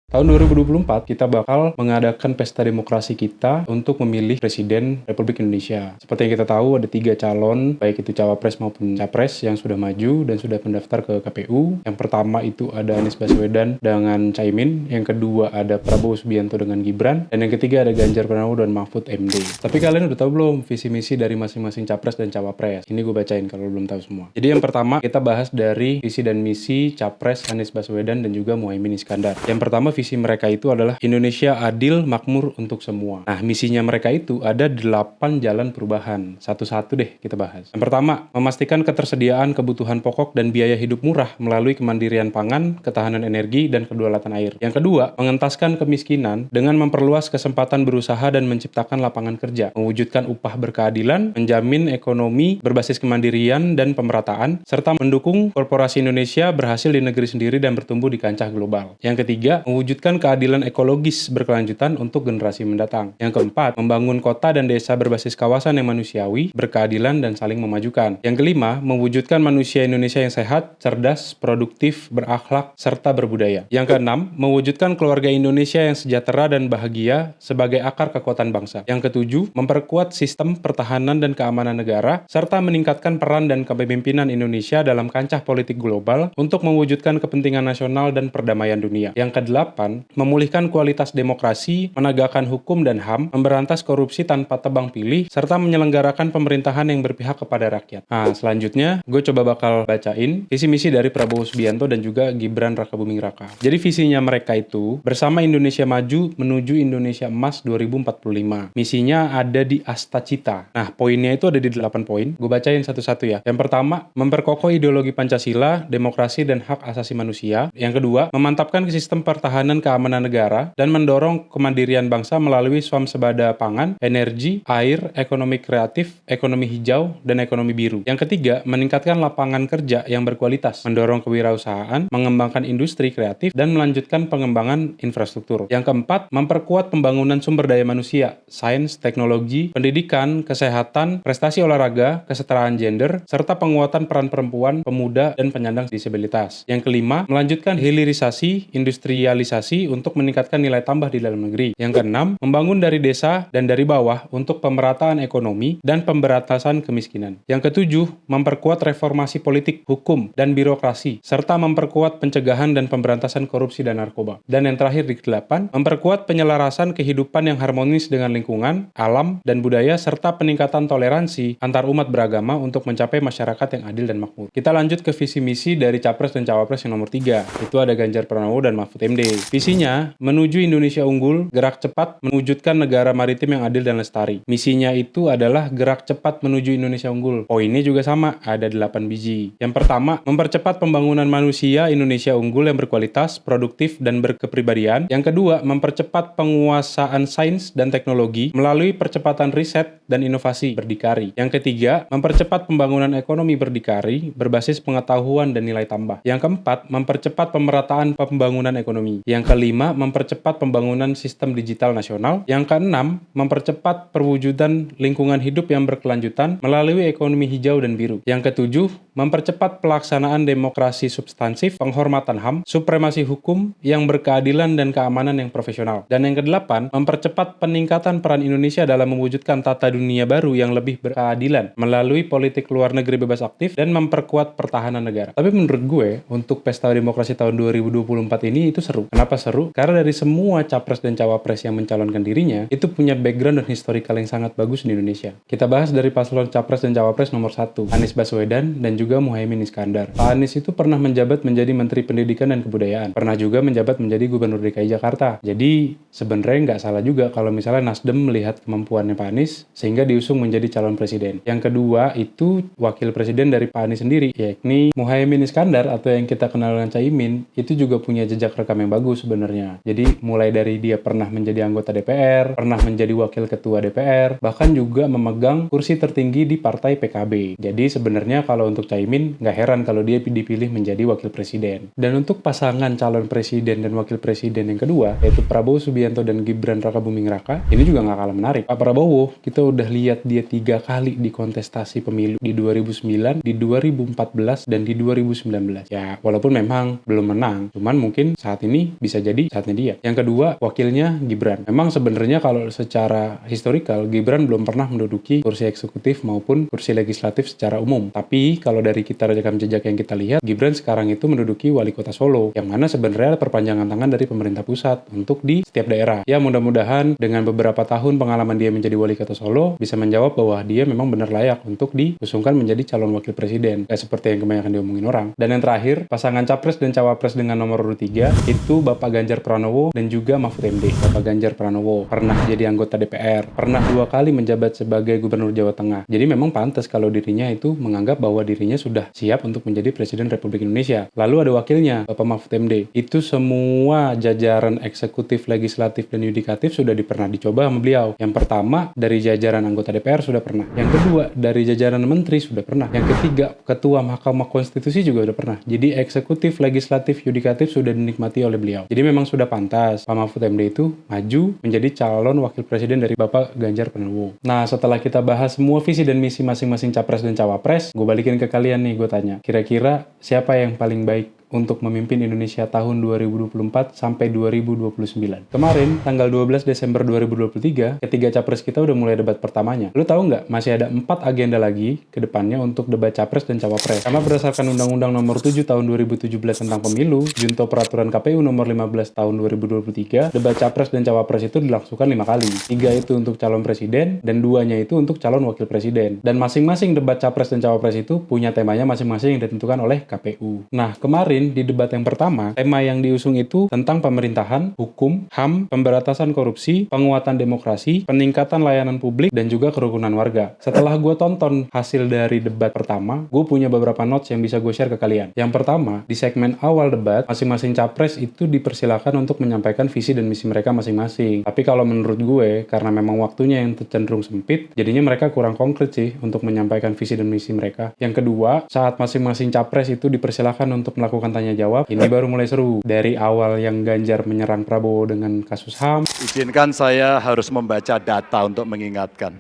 Tahun 2024, kita bakal mengadakan pesta demokrasi kita untuk memilih Presiden Republik Indonesia. Seperti yang kita tahu, ada 3 calon, baik itu cawapres maupun capres yang sudah maju dan sudah mendaftar ke KPU. Yang pertama itu ada Anies Baswedan dengan Caimin, yang kedua ada Prabowo Subianto dengan Gibran, dan yang ketiga ada Ganjar Pranowo dan Mahfud MD. Tapi kalian udah tahu belum visi misi dari masing-masing capres dan cawapres? Ini gue bacain kalau belum tahu semua. Jadi yang pertama, kita bahas dari visi dan misi capres Anies Baswedan dan juga Muhaimin Iskandar. Yang pertama, visi mereka itu adalah Indonesia adil, makmur untuk semua. Nah, misinya mereka itu ada 8 jalan perubahan. Satu-satu deh kita bahas. Yang pertama, memastikan ketersediaan kebutuhan pokok dan biaya hidup murah melalui kemandirian pangan, ketahanan energi, dan kedaulatan air. Yang kedua, mengentaskan kemiskinan dengan memperluas kesempatan berusaha dan menciptakan lapangan kerja, mewujudkan upah berkeadilan, menjamin ekonomi berbasis kemandirian dan pemerataan, serta mendukung korporasi Indonesia berhasil di negeri sendiri dan bertumbuh di kancah global. Yang ketiga, mewujudkan keadilan ekologis berkelanjutan untuk generasi mendatang. Yang keempat, membangun kota dan desa berbasis kawasan yang manusiawi, berkeadilan, dan saling memajukan. Yang kelima, mewujudkan manusia Indonesia yang sehat, cerdas, produktif, berakhlak, serta berbudaya. Yang keenam, mewujudkan keluarga Indonesia yang sejahtera dan bahagia sebagai akar kekuatan bangsa. Yang ketujuh, memperkuat sistem pertahanan dan keamanan negara, serta meningkatkan peran dan kepemimpinan Indonesia dalam kancah politik global untuk mewujudkan kepentingan nasional dan perdamaian dunia. Yang kedelapan, memulihkan kualitas demokrasi, menegakkan hukum dan HAM, memberantas korupsi tanpa tebang pilih, serta menyelenggarakan pemerintahan yang berpihak kepada rakyat. Nah, selanjutnya, gue coba bakal bacain visi misi dari Prabowo Subianto dan juga Gibran Rakabuming Raka. Jadi visinya mereka itu, bersama Indonesia Maju menuju Indonesia Emas 2045. Misinya ada di Astacita. Nah, poinnya itu ada di 8 poin. Gue bacain satu-satu ya. Yang pertama, memperkokoh ideologi Pancasila, demokrasi, dan hak asasi manusia. Yang kedua, memantapkan sistem pertahanan keamanan negara dan mendorong kemandirian bangsa melalui swasembada pangan, energi, air, ekonomi kreatif, ekonomi hijau, dan ekonomi biru. Yang ketiga, meningkatkan lapangan kerja yang berkualitas, mendorong kewirausahaan, mengembangkan industri kreatif, dan melanjutkan pengembangan infrastruktur. Yang keempat, memperkuat pembangunan sumber daya manusia, sains, teknologi, pendidikan, kesehatan, prestasi olahraga, kesetaraan gender, serta penguatan peran perempuan, pemuda, dan penyandang disabilitas. Yang kelima, melanjutkan hilirisasi, industrialisasi untuk meningkatkan nilai tambah di dalam negeri. Yang keenam, membangun dari desa dan dari bawah untuk pemerataan ekonomi dan pemberantasan kemiskinan. Yang ketujuh, memperkuat reformasi politik, hukum, dan birokrasi, serta memperkuat pencegahan dan pemberantasan korupsi dan narkoba. Dan yang terakhir di ke-8, memperkuat penyelarasan kehidupan yang harmonis dengan lingkungan, alam, dan budaya, serta peningkatan toleransi antar umat beragama untuk mencapai masyarakat yang adil dan makmur. Kita lanjut ke visi misi dari Capres dan Cawapres yang nomor 3. Itu ada Ganjar Pranowo dan Mahfud MD. Visinya, menuju Indonesia unggul, gerak cepat, mewujudkan negara maritim yang adil dan lestari. Misinya itu adalah gerak cepat menuju Indonesia unggul. Poinnya juga sama, ada 8 biji. Yang pertama, mempercepat pembangunan manusia Indonesia unggul yang berkualitas, produktif, dan berkepribadian. Yang kedua, mempercepat penguasaan sains dan teknologi melalui percepatan riset dan inovasi berdikari. Yang ketiga, mempercepat pembangunan ekonomi berdikari berbasis pengetahuan dan nilai tambah. Yang keempat, mempercepat pemerataan pembangunan ekonomi. Yang kelima, mempercepat pembangunan sistem digital nasional. Yang keenam, mempercepat perwujudan lingkungan hidup yang berkelanjutan melalui ekonomi hijau dan biru. Yang ketujuh, mempercepat pelaksanaan demokrasi substansif, penghormatan HAM, supremasi hukum yang berkeadilan dan keamanan yang profesional. Dan yang kedelapan, mempercepat peningkatan peran Indonesia dalam mewujudkan tata dunia baru yang lebih berkeadilan melalui politik luar negeri bebas aktif dan memperkuat pertahanan negara. Tapi menurut gue, untuk pesta demokrasi tahun 2024 ini itu seru. Kenapa seru? Karena dari semua capres dan cawapres yang mencalonkan dirinya, itu punya background dan historical yang sangat bagus di Indonesia. Kita bahas dari paslon capres dan cawapres nomor 1, Anies Baswedan dan juga Muhaimin Iskandar. Pak Anies itu pernah menjabat menjadi Menteri Pendidikan dan Kebudayaan. Pernah juga menjabat menjadi Gubernur DKI Jakarta. Jadi, sebenarnya nggak salah juga kalau misalnya Nasdem melihat kemampuannya Pak Anies sehingga diusung menjadi calon presiden. Yang kedua, itu wakil presiden dari Pak Anies sendiri, yakni Muhaimin Iskandar atau yang kita kenal dengan Caimin, itu juga punya jejak rekam yang bagus sebenarnya. Jadi, mulai dari dia pernah menjadi anggota DPR, pernah menjadi wakil ketua DPR, bahkan juga memegang kursi tertinggi di partai PKB. Jadi, sebenarnya kalau untuk Caimin, nggak heran kalau dia dipilih menjadi wakil presiden. Dan untuk pasangan calon presiden dan wakil presiden yang kedua, yaitu Prabowo Subianto dan Gibran Rakabuming Raka, ini juga nggak kalah menarik. Pak Prabowo, kita udah lihat dia 3 kali di kontestasi pemilu, di 2009, di 2014, dan di 2019. Ya, walaupun memang belum menang, cuman mungkin saat ini bisa jadi saatnya dia. Yang kedua, wakilnya Gibran. Memang sebenarnya kalau secara historikal, Gibran belum pernah menduduki kursi eksekutif maupun kursi legislatif secara umum. Tapi kalau dari kita rekam jejak yang kita lihat, Gibran sekarang itu menduduki wali kota Solo, yang mana sebenarnya perpanjangan tangan dari pemerintah pusat untuk di setiap daerah. Ya mudah-mudahan dengan beberapa tahun pengalaman dia menjadi wali kota Solo, bisa menjawab bahwa dia memang benar layak untuk diusungkan menjadi calon wakil presiden. Kayak seperti yang kebanyakan diomongin orang. Dan yang terakhir, pasangan capres dan cawapres dengan nomor urut 3, itu Bapak Ganjar Pranowo dan juga Mahfud MD. Bapak Ganjar Pranowo pernah jadi anggota DPR, pernah 2 kali menjabat sebagai gubernur Jawa Tengah. Jadi memang pantas kalau dirinya itu menganggap bahwa dirinya sudah siap untuk menjadi Presiden Republik Indonesia. Lalu ada wakilnya, Bapak Mahfud MD. Itu semua jajaran eksekutif, legislatif, dan yudikatif sudah pernah dicoba sama beliau. Yang pertama, dari jajaran anggota DPR sudah pernah. Yang kedua, dari jajaran menteri sudah pernah. Yang ketiga, ketua Mahkamah Konstitusi juga sudah pernah. Jadi eksekutif, legislatif, yudikatif sudah dinikmati oleh beliau. Jadi memang sudah pantas Pak Mahfud MD itu maju menjadi calon wakil presiden dari Bapak Ganjar Pranowo. Nah, setelah kita bahas semua visi dan misi masing-masing capres dan cawapres, gue balikin ke kalian nih, gue tanya. Kira-kira siapa yang paling baik untuk memimpin Indonesia tahun 2024 sampai 2029. Kemarin, tanggal 12 Desember 2023, ketiga capres kita udah mulai debat pertamanya. Lu tahu nggak, masih ada 4 agenda lagi ke depannya untuk debat capres dan cawapres. Karena berdasarkan Undang-Undang Nomor 7 Tahun 2017 tentang Pemilu, junto Peraturan KPU Nomor 15 Tahun 2023, debat capres dan cawapres itu dilangsungkan 5 kali. 3 itu untuk calon presiden, dan 2-nya itu untuk calon wakil presiden. Dan masing-masing debat capres dan cawapres itu punya temanya masing-masing yang ditentukan oleh KPU. Nah, kemarin di debat yang pertama, tema yang diusung itu tentang pemerintahan, hukum, HAM, pemberantasan korupsi, penguatan demokrasi, peningkatan layanan publik, dan juga kerukunan warga. Setelah gue tonton hasil dari debat pertama, gue punya beberapa notes yang bisa gue share ke kalian. Yang pertama, di segmen awal debat, masing-masing capres itu dipersilakan untuk menyampaikan visi dan misi mereka masing-masing. Tapi kalau menurut gue, karena memang waktunya yang cenderung sempit, jadinya mereka kurang konkret sih untuk menyampaikan visi dan misi mereka. Yang kedua, saat masing-masing capres itu dipersilakan untuk melakukan tanya jawab, ini baru mulai seru. Dari awal yang Ganjar menyerang Prabowo dengan kasus HAM. Izinkan saya harus membaca data untuk mengingatkan.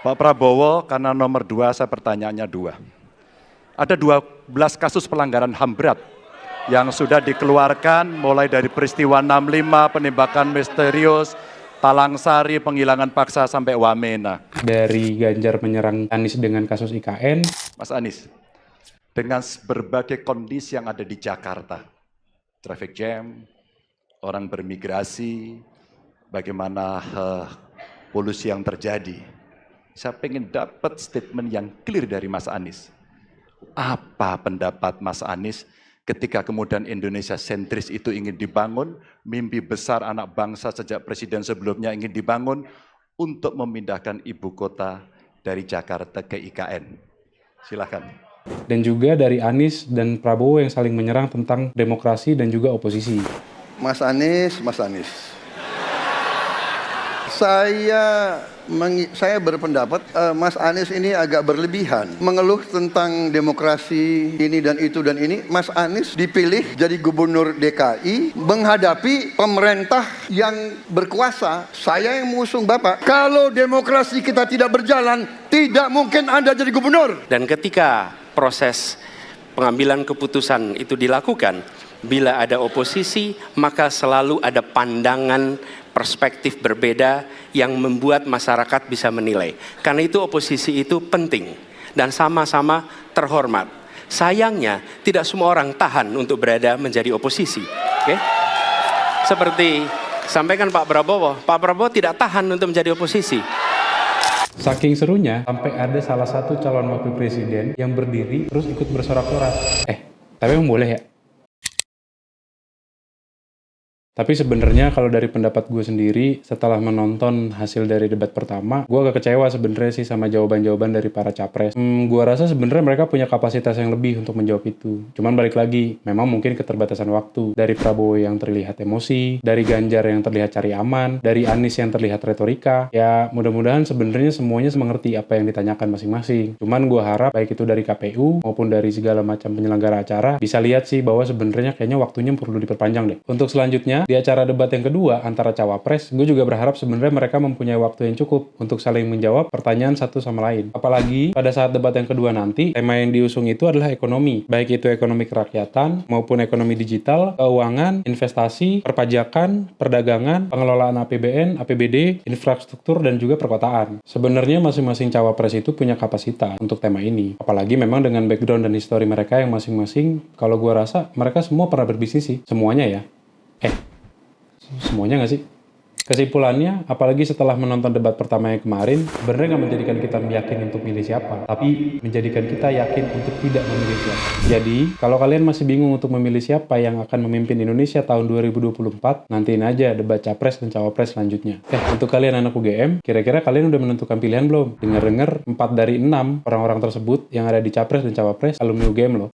Pak Prabowo, karena nomor 2, saya pertanyaannya 2. Ada 12 kasus pelanggaran HAM berat yang sudah dikeluarkan mulai dari peristiwa 65, penembakan misterius, Talang Sari, penghilangan paksa, sampai Wamena. Dari Ganjar menyerang Anies dengan kasus IKN. Mas Anies, dengan berbagai kondisi yang ada di Jakarta, traffic jam, orang bermigrasi, bagaimana polusi yang terjadi. Saya pengen dapat statement yang clear dari Mas Anies. Apa pendapat Mas Anies ketika kemudian Indonesia sentris itu ingin dibangun, mimpi besar anak bangsa sejak presiden sebelumnya ingin dibangun untuk memindahkan ibu kota dari Jakarta ke IKN. Silakan. Dan juga dari Anies dan Prabowo yang saling menyerang tentang demokrasi dan juga oposisi. Mas Anies. Saya berpendapat Mas Anies ini agak berlebihan. Mengeluh tentang demokrasi ini dan itu dan ini. Mas Anies dipilih jadi gubernur DKI menghadapi pemerintah yang berkuasa. Saya yang mengusung Bapak. Kalau demokrasi kita tidak berjalan, tidak mungkin Anda jadi gubernur. Dan ketika proses pengambilan keputusan itu dilakukan, bila ada oposisi, maka selalu ada pandangan perspektif berbeda yang membuat masyarakat bisa menilai. Karena itu oposisi itu penting dan sama-sama terhormat. Sayangnya tidak semua orang tahan untuk berada menjadi oposisi. Oke? Seperti sampaikan Pak Prabowo tidak tahan untuk menjadi oposisi. Saking serunya, sampai ada salah satu calon wakil presiden yang berdiri terus ikut bersorak-sorak. Tapi emang boleh ya? Tapi sebenarnya kalau dari pendapat gue sendiri, setelah menonton hasil dari debat pertama, gue agak kecewa sebenarnya sih sama jawaban-jawaban dari para capres. Gue rasa sebenarnya mereka punya kapasitas yang lebih untuk menjawab itu. Cuman balik lagi, memang mungkin keterbatasan waktu. Dari Prabowo yang terlihat emosi, dari Ganjar yang terlihat cari aman, dari Anies yang terlihat retorika. Ya mudah-mudahan sebenarnya semuanya mengerti apa yang ditanyakan masing-masing. Cuman gue harap baik itu dari KPU maupun dari segala macam penyelenggara acara bisa lihat sih bahwa sebenarnya kayaknya waktunya perlu diperpanjang deh. Untuk selanjutnya, di acara debat yang kedua antara cawapres, gue juga berharap sebenarnya mereka mempunyai waktu yang cukup untuk saling menjawab pertanyaan satu sama lain. Apalagi pada saat debat yang kedua nanti, tema yang diusung itu adalah ekonomi, baik itu ekonomi kerakyatan maupun ekonomi digital, keuangan, investasi, perpajakan, perdagangan, pengelolaan APBN, APBD, infrastruktur, dan juga perkotaan. Sebenarnya masing-masing cawapres itu punya kapasitas untuk tema ini. Apalagi memang dengan background dan histori mereka yang masing-masing, kalau gue rasa mereka semua pernah berbisnis sih. Semuanya ya. Semuanya nggak sih? Kesimpulannya, apalagi setelah menonton debat pertama yang kemarin, sebenarnya nggak menjadikan kita yakin untuk milih siapa, tapi menjadikan kita yakin untuk tidak memilih siapa. Jadi, kalau kalian masih bingung untuk memilih siapa yang akan memimpin Indonesia tahun 2024, nantiin aja debat capres dan cawapres selanjutnya. Untuk kalian anak UGM, kira-kira kalian udah menentukan pilihan belum? Dengar-dengar 4 dari 6 orang-orang tersebut yang ada di capres dan cawapres alumni UGM loh.